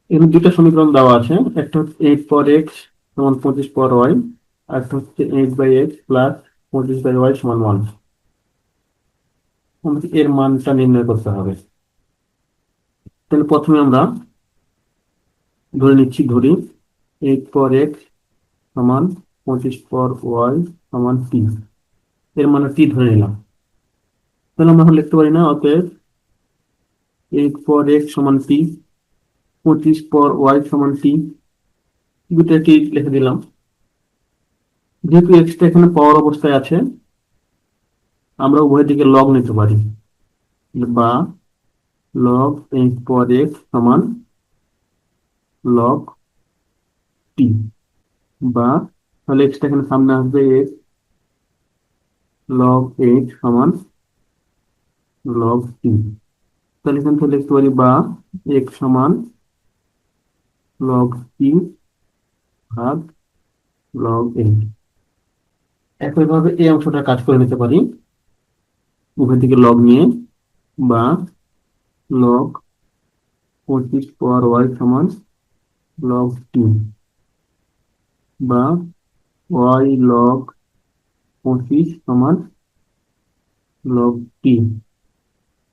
এখানে দুইটা সমীকরণ দেওয়া আছে, একটা হচ্ছে 8 পাওয়ার x সমান 25 পাওয়ার y, আর একটা হচ্ছে 8/x প্লাস 25/y সমান 1। আমাদের এর মানটা নির্ণয় করতে হবে। তাহলে প্রথমে আমরা ধরি 8 পাওয়ার x সমান 25 পাওয়ার y সমান t। এর মানে t ধরে নিলাম। তাহলে আমরা এখন লিখতে পারি না, অতএব 8 পাওয়ার x সমান t, 25 পাওয়ার y সমান t, দুটো t লিখে দিলাম। যেহেতু x টা এখানে পাওয়ার অবস্থায় আছে, আমরা উভয় দিকে লগ নিতে পারি, বা লগ 8 পাওয়ার x সমান লগ t, বা তাহলে x টা এখানে সামনে আসবে, x লগ 8 সমান লগ t। তাহলে এখান থেকে লিখতে পারি বা x সমান লগ t ভাগ লগ 8। একইভাবে এই অংশটা কাজ করে নিতে পারি উভয় দিকে লগ নিয়ে, বা লগ 25 পাওয়ার y সমান লগ t, বা y লগ 25 সমান লগ t,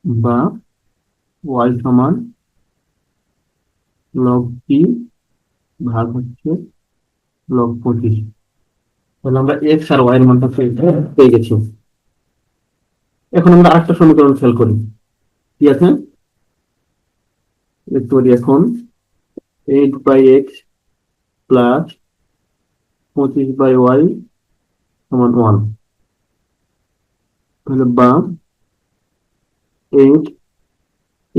বা y সমান লগ t ভাগ হচ্ছে লগ 25। তাহলে আমরা এক্স আর ওয়াই এর মানটা পেয়ে গেছি। এখন আমরা আরেকটা সমীকরণ খেয়াল করি, ঠিক আছে? লিখতে পারি এখন 8/x প্লাস 25/y সমান 1। তাহলে বা 8,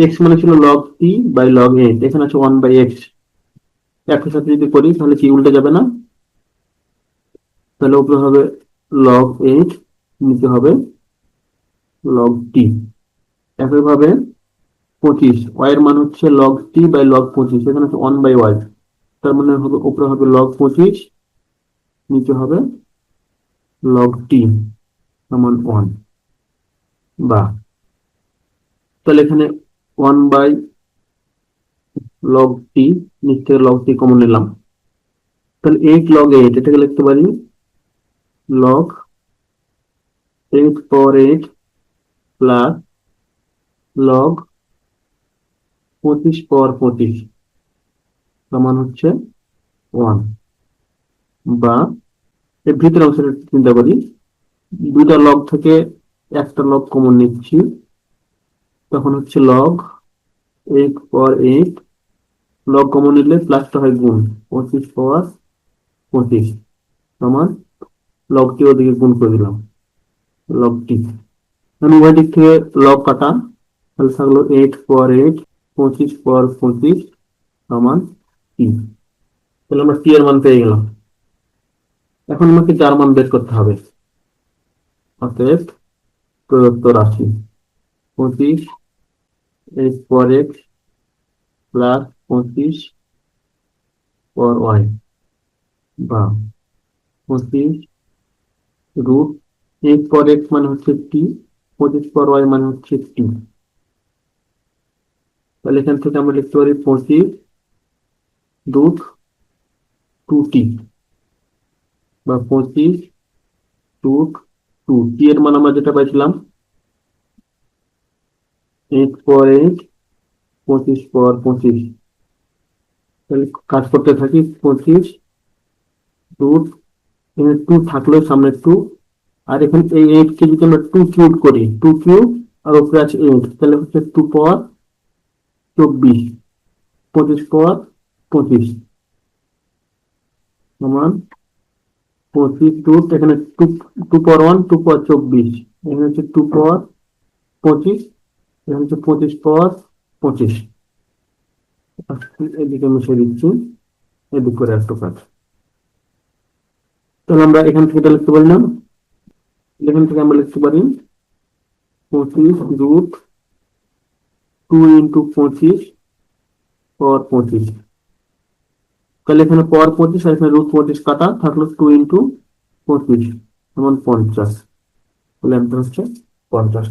এক্স মানে ছিল লগ টি বাই লগ 8, এখানে আছে 1/x। একই সাথে যদি করি তাহলে কি উল্টে যাবে না? তাহলে উপরে হবে লগ 8, নিচে হবে লগ টি। একইভাবে 25, ওয়াই এর মান হচ্ছে লগ টি বাই লগ 25, এখানে আছে 1/y। তার মানে হবে উপরে হবে লগ 25, নিচে হবে লগ টি সমান 1। বা তাহলে এখানে 1 বাই লগ টি, নিচ থেকে লগ টি কমন নিলাম। তাহলে 8 log 8, এটাকে লিখতে পারি লগ 8 পাওয়ার 8 প্লাস লগ 25 পাওয়ার 25 সমান হচ্ছে 1। বা এর ভিতরে অংশটা চিন্তা করি, দুইটা লগ থেকে একটা লগ কমন নিচ্ছি, তখন হচ্ছে লগ 8 পাওয়ার 8, লগ কমন নিলে প্লাসটা হয় গুণ 25 পাওয়ার 25 সমান লগটি ওদিকে গুণ করে দিলাম, লগটি। আমি উভয় দিক থেকে লগ কাটা, তাহলে থাকলো 8 পাওয়ার 8, 25 পাওয়ার 25 সমান টি। তাহলে আমরা টি এর মান পেয়ে গেলাম। এখন আমাকে যার মান বের করতে হবে, অতএব প্রদত্ত রাশি 25 8 পাওয়ার x প্লাস 25 পাওয়ার y, বা 25 √8 পাওয়ার x মানে হচ্ছে টি, 25 পাওয়ার y মানে হচ্ছে টি। তাহলে এখান থেকে আমরা লিখতে পারি 25 √2t, বা 25 √2। টি এর মান আমরা যেটা পাইছিলাম 8 পাওয়ার 8, 25 পাওয়ার 25। তাহলে কাজ করতে থাকি, 25 √ এখানে 2 থাকলেও সামনে 2, আর এখানে এই 8 কে যদি আমরা 2 কিউব করি, 2 কিউব আর উপরে আছে 8, তাহলে হচ্ছে 2 পাওয়ার 24, 25 পাওয়ার 25 সমান 25 √ এখানে 2 পাওয়ার 1, 2 পাওয়ার 24, এখানে হচ্ছে 2 পাওয়ার 25, এখানে হচ্ছে 25 পাওয়ার 25। এদিকে মিশিয়ে দিচ্ছি, এদিক করে একটু কাজ। তাহলে আমরা এখান থেকে এটা লিখতে পারি না, এখান থেকে আমরা লিখতে পারি 25 √ 2 ইন্টু 25 পাওয়ার 25। তাহলে এখানে পাওয়ার 25 আর এখানে √25 কাটা, থাকলো 2 ইন্টু 25 সমান 50। তাহলে অ্যান্সার হচ্ছে 50।